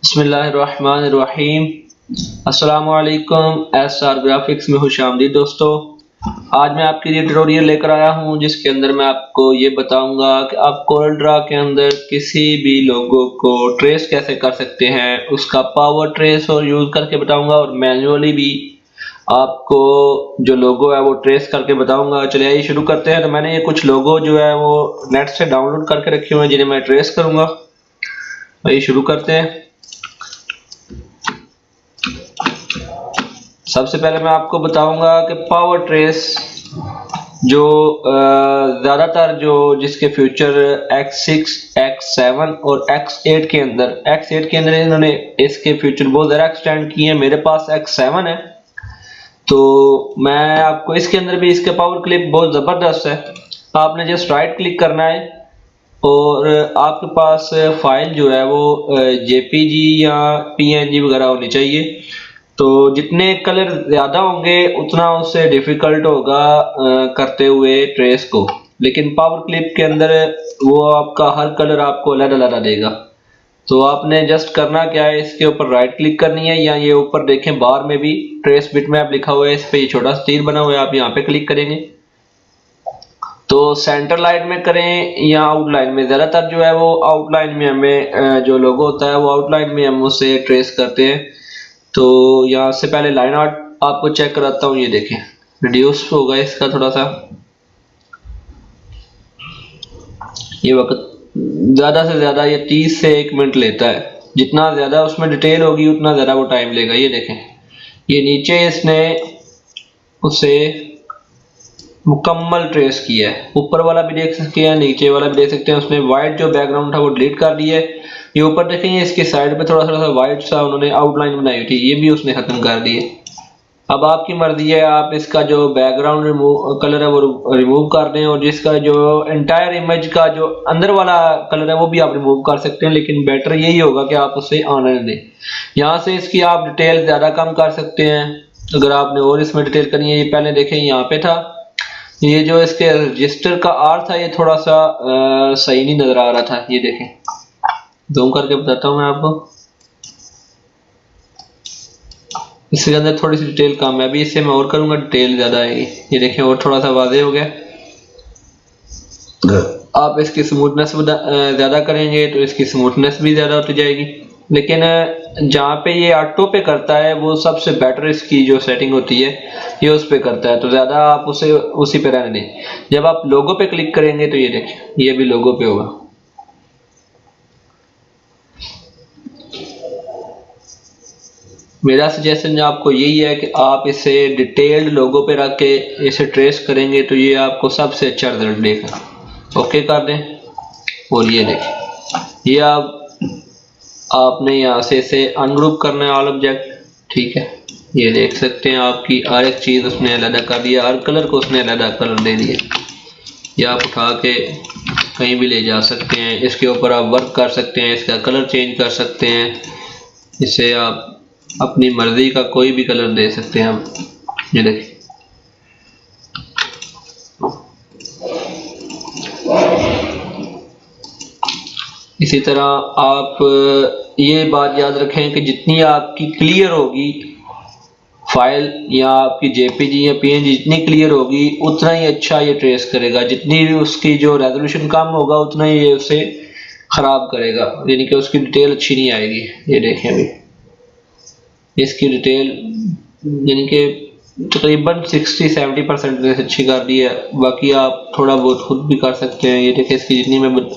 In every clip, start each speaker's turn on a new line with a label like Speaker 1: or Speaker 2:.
Speaker 1: बिस्मिल्लाहिर्रहमानिर्रहीम। अस्सलामु अलैकुम। एसआर ग्राफिक्स में खुशामदीद दोस्तों। आज मैं आपके लिए ट्यूटोरियल लेकर आया हूं जिसके अंदर मैं आपको ये बताऊंगा कि आप कोरलड्रा के अंदर किसी भी लोगो को ट्रेस कैसे कर सकते हैं, उसका पावर ट्रेस और यूज करके बताऊंगा और मैन्युअली भी आपको जो लोगो है वो ट्रेस करके बताऊंगा। चलिए आइए शुरू करते हैं। तो मैंने ये कुछ लोगो जो है वो नेट से डाउनलोड करके रखे हुए हैं जिन्हें मैं ट्रेस करूंगा। आइए शुरू करते हैं। सबसे पहले मैं आपको बताऊंगा कि पावर ट्रेस जो ज़्यादातर जो जिसके फ्यूचर X6, X7 और X8 के अंदर इन्होंने इसके फ्यूचर बहुत ज़्यादा एक्सटेंड किए हैं। मेरे पास X7 है तो मैं आपको इसके अंदर भी इसके पावर क्लिप बहुत ज़बरदस्त है। आपने जस्ट राइट क्लिक करना है और आपके पास फाइल जो है वो JPG या PNG वगैरह होनी चाहिए। तो जितने कलर ज्यादा होंगे उतना उससे डिफिकल्ट होगा करते हुए ट्रेस को, लेकिन पावर क्लिप के अंदर वो आपका हर कलर आपको अलग अलग देगा। तो आपने जस्ट करना क्या है, इसके ऊपर राइट क्लिक करनी है या ये ऊपर देखें बार में भी ट्रेस बिटमैप लिखा हुआ है, इस पे ये छोटा सा तीर बना हुआ है, आप यहाँ पे क्लिक करेंगे तो सेंटर लाइन में करें या आउटलाइन में। ज्यादातर जो है वो आउटलाइन में हमें जो लोगो होता है वो आउटलाइन में हम उसे ट्रेस करते हैं। तो यहाँ से पहले लाइन आर्ट आपको चेक कराता हूँ। ये देखें रिड्यूस होगा इसका थोड़ा सा, ये वक्त ज्यादा से ज्यादा ये 30 से 1 मिनट लेता है। जितना ज्यादा उसमें डिटेल होगी उतना ज्यादा वो टाइम लेगा। ये देखें ये नीचे इसने उसे मुकम्मल ट्रेस किया है। ऊपर वाला भी देख सकते हैं, नीचे वाला भी देख सकते हैं। उसने व्हाइट जो बैकग्राउंड था वो डिलीट कर दिया है। ये ऊपर देखेंगे इसके साइड पे थोड़ा सा व्हाइट सा उन्होंने आउटलाइन बनाई थी, ये भी उसने खत्म कर दिए। अब आपकी मर्जी है, आप इसका जो बैकग्राउंड कलर है वो रिमूव कर दें और जिसका जो एंटायर इमेज का जो अंदर वाला कलर है वो भी आप रिमूव कर सकते हैं, लेकिन बेटर यही होगा कि आप उसे आने दें। यहाँ से इसकी आप डिटेल ज्यादा कम कर सकते हैं अगर आपने और इसमें डिटेल करनी है। ये पहले देखें यहाँ पे था, ये जो इसके रजिस्टर का आर था ये थोड़ा सा सही नहीं नजर आ रहा था। ये देखें जूम करके बताता हूँ मैं आपको, इसके अंदर थोड़ी सी डिटेल कम है। अभी इससे मैं और करूंगा डिटेल ज्यादा आएगी। ये देखें और थोड़ा सा वाज़ेह हो गया। आप इसकी स्मूथनेस ज्यादा करेंगे तो इसकी स्मूथनेस भी ज्यादा होती जाएगी, लेकिन जहाँ पे ये ऑटो पे करता है वो सबसे बेटर इसकी जो सेटिंग होती है ये उस पे करता है, तो ज्यादा आप उसे उसी पे रहने दें। जब आप लोगो पे क्लिक करेंगे तो ये देखें ये भी लोगो पे होगा। मेरा सजेशन आपको यही है कि आप इसे डिटेल्ड लोगो पे रख के इसे ट्रेस करेंगे तो ये आपको सबसे अच्छा रिजल्ट देगा। ओके कर दें और ये देखें ये आपने यहाँ से इसे अनग्रुप करना है ऑल ऑब्जेक्ट, ठीक है। ये देख सकते हैं आपकी हर एक चीज उसने अलग कर दिया, हर कलर को उसने अलग कलर दे दिया। ये आप उठा के कहीं भी ले जा सकते हैं, इसके ऊपर आप वर्क कर सकते हैं, इसका कलर चेंज कर सकते हैं, इसे आप अपनी मर्जी का कोई भी कलर दे सकते हैं। आप ये देखिए इसी तरह आप ये बात याद रखें कि जितनी आपकी क्लियर होगी फाइल या आपकी JPG या PNG जितनी क्लियर होगी उतना ही अच्छा ये ट्रेस करेगा। जितनी भी उसकी जो रेजोल्यूशन कम होगा उतना ही ये उसे खराब करेगा, यानी कि उसकी डिटेल अच्छी नहीं आएगी। ये देखें अभी इसकी डिटेल यानी कि तकरीबन 60-70% से अच्छी कर दी है, बाकी आप थोड़ा बहुत खुद भी कर सकते हैं। ये देखें इसकी जितनी मैं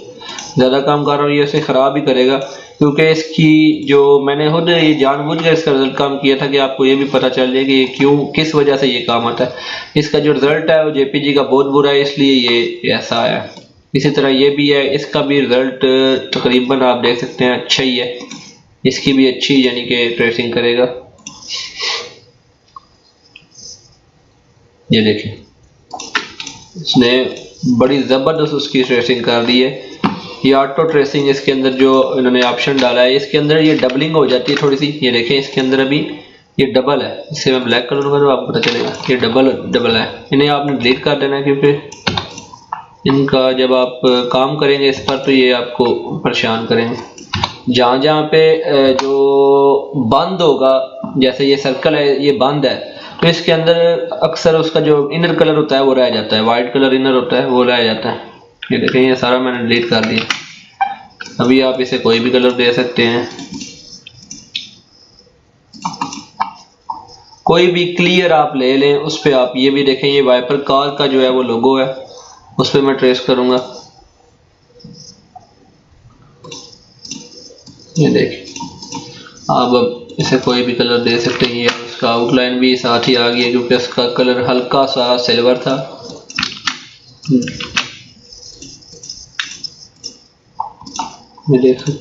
Speaker 1: ज़्यादा काम कर रहा हूँ ये उसे ख़राब ही करेगा, क्योंकि इसकी जो मैंने खुद ये जानबूझकर इसका रिजल्ट काम किया था कि आपको ये भी पता चल जाए कि ये क्यों किस वजह से ये काम आता है। इसका जो रिजल्ट है वो JPG का बहुत बुरा है, इसलिए ये ऐसा है। इसी तरह ये भी है, इसका भी रिजल्ट तकरीबन आप देख सकते हैं अच्छा ही है, इसकी भी अच्छी यानी कि ट्रेसिंग करेगा। ये देखें इसने बड़ी ज़बरदस्त उसकी ट्रेसिंग कर दी है। ये ऑटो ट्रेसिंग इसके अंदर जो इन्होंने ऑप्शन डाला है इसके अंदर ये डबलिंग हो जाती है थोड़ी सी। ये देखें इसके अंदर अभी ये डबल है, इससे मैं ब्लैक कर दूंगा तो आपको पता चलेगा ये डबल है। इन्हें आपने डिलीट कर देना है क्योंकि इनका जब आप काम करेंगे इस पर तो ये आपको परेशान करेंगे। जहाँ जहाँ पे जो बंद होगा, जैसे ये सर्कल है ये बंद है, तो इसके अंदर अक्सर उसका जो इनर कलर होता है वो रह जाता है, वाइट कलर इनर होता है वो रह जाता है। ये देखें ये सारा मैंने डिलीट कर दिया। अभी आप इसे कोई भी कलर दे सकते हैं, कोई भी क्लियर आप ले लें उस पे आप। ये भी देखें ये वाइपर कार का जो है वो लोगो है, उस पे मैं ट्रेस करूंगा। ये देखें आप अब इसे कोई भी कलर दे सकते हैं। ये उसका आउटलाइन भी साथ ही आ गया क्योंकि इसका कलर हल्का सा सिल्वर था। ये देखें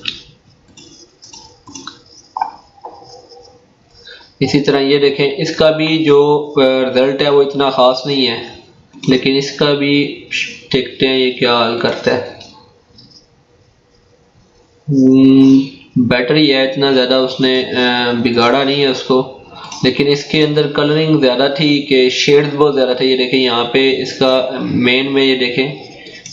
Speaker 1: इसी तरह ये देखें इसका भी जो रिजल्ट है वो इतना ख़ास नहीं है, लेकिन इसका भी देखते हैं ये क्या हाल करता है। बैटरी है इतना ज़्यादा उसने बिगाड़ा नहीं है उसको, लेकिन इसके अंदर कलरिंग ज़्यादा थी कि शेड्स बहुत ज़्यादा थे। ये देखें यहाँ पे इसका मेन में ये देखें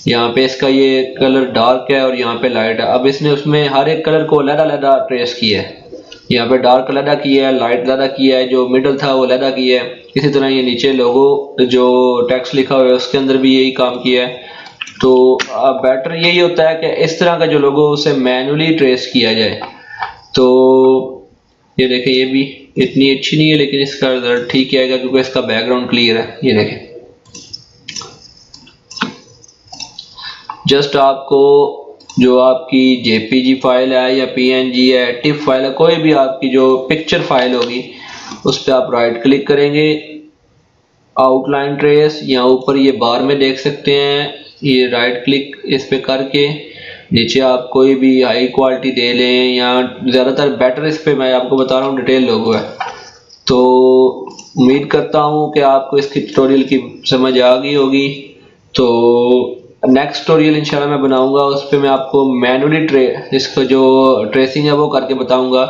Speaker 1: यहाँ पे इसका ये कलर डार्क है और यहाँ पे लाइट है। अब इसने उसमें हर एक कलर को अलग-अलग ट्रेस किया है। यहाँ पे डार्क अलग किया है, लाइट अलग किया है, जो मिडल था वो अलग किया है। इसी तरह ये नीचे लोगो जो टेक्स्ट लिखा हुआ है उसके अंदर भी यही काम किया है। तो बेटर यही होता है कि इस तरह का जो लोगो उसे मैनुअली ट्रेस किया जाए। तो ये देखें ये भी इतनी अच्छी नहीं है, लेकिन इसका रिजल्ट ठीक आएगा क्योंकि इसका बैकग्राउंड क्लियर है। ये देखें जस्ट आपको जो आपकी जेपीजी फाइल है या पीएनजी है, टिफ फाइल है, कोई भी आपकी जो पिक्चर फाइल होगी उस पर आप राइट क्लिक करेंगे, आउटलाइन ट्रेस, यहाँ ऊपर ये बार में देख सकते हैं, ये राइट क्लिक इस पे करके नीचे आप कोई भी हाई क्वालिटी दे लें या ज़्यादातर बेटर इस पे मैं आपको बता रहा हूँ डिटेल लोगो है। तो उम्मीद करता हूँ कि आपको इसकी ट्यूटोरियल की समझ आ गई होगी। तो नेक्स्ट ट्यूटोरियल इंशाल्लाह मैं बनाऊंगा, उस पर मैं आपको मैनुअली इसका जो ट्रेसिंग है वो करके बताऊंगा।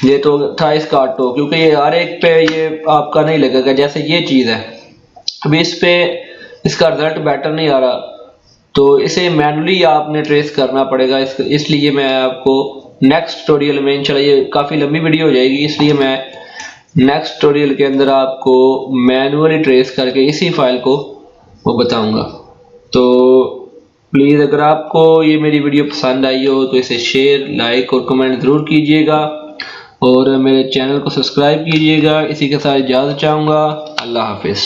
Speaker 1: ये तो था इसका ऑटो, क्योंकि ये हर एक पे ये आपका नहीं लगेगा। जैसे ये चीज़ है अभी इस पे इसका रिजल्ट बेटर नहीं आ रहा, तो इसे मैनुअली आपने ट्रेस करना पड़ेगा। इसलिए मैं आपको नेक्स्ट ट्यूटोरियल में इंशाल्लाह, ये काफ़ी लंबी वीडियो हो जाएगी, इसलिए मैं नेक्स्ट ट्यूटोरियल के अंदर आपको मैनुअली ट्रेस करके इसी फाइल को वो बताऊंगा। तो प्लीज़ अगर आपको ये मेरी वीडियो पसंद आई हो तो इसे शेयर, लाइक और कमेंट ज़रूर कीजिएगा और मेरे चैनल को सब्सक्राइब कीजिएगा। इसी के साथ इजाज़त चाहूँगा। अल्लाह हाफिज़।